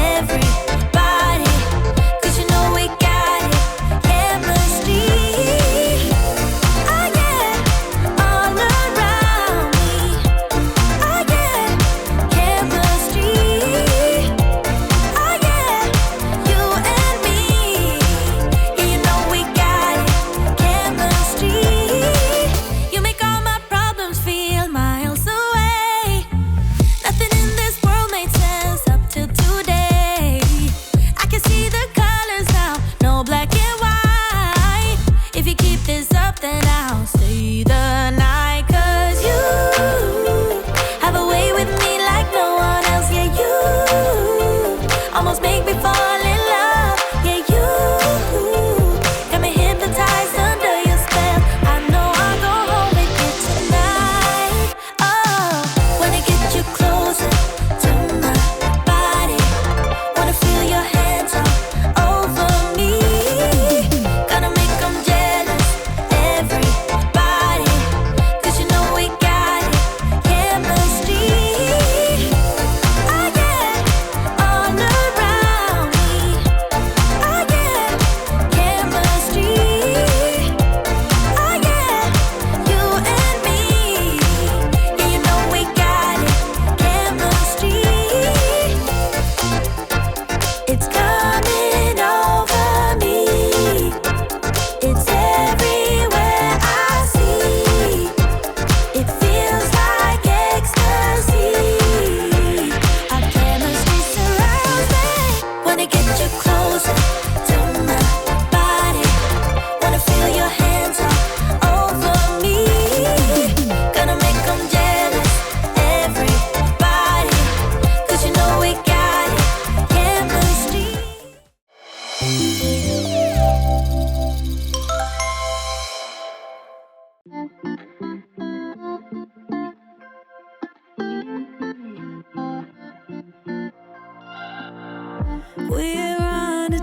Everybody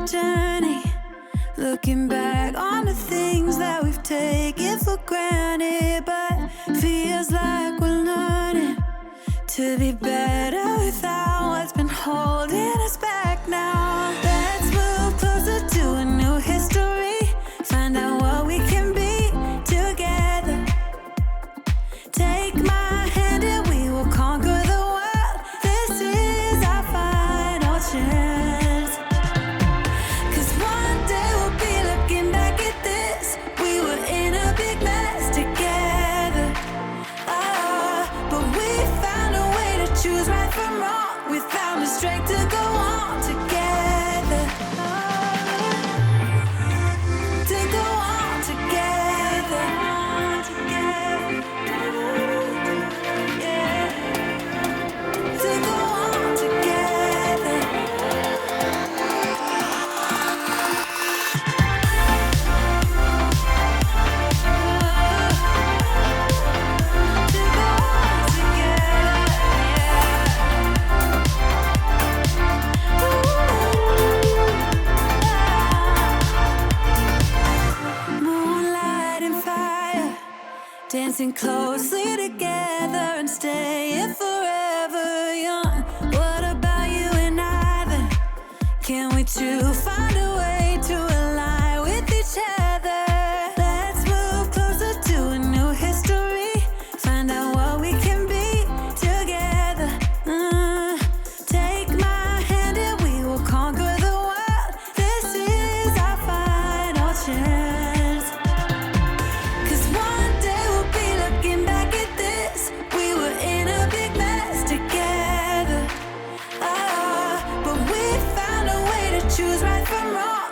journey, looking back on the things that we've taken for granted, but feels like we're learning to be better without what's been holding us back now. Let's move closer to a new history, find out what we can be together. Take my hand and we will conquer the world. This is our final chance. 'Cause one day we'll be looking back at this. We were in a big mess together. But we found a way to choose right from wrong. We found the strength to go on together. To go on together. Yeah. To go on together. To go on together. Moonlight and fire, dancing closely together and staying forever young. What about you and I then? Can we two find a way to align with each other? Let's move closer to a new history, find out what we can be together. Take my hand and we will conquer the world. This is our final chance. 'Cause one day we'll be looking back at this. We were in a big mess together. But we found a way to choose right from wrong.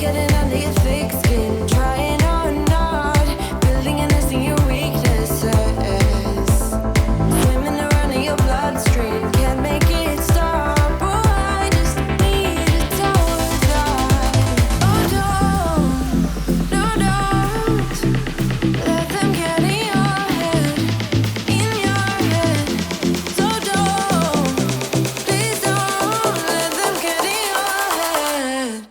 getting under your thick skin, trying or not, building and nesting your weaknesses, swimming around in your bloodstream, can't make it stop. Oh, I just need a toe dive. Oh, don't, no, don't let them get in your head, in your head. So don't, please don't let them get in your head.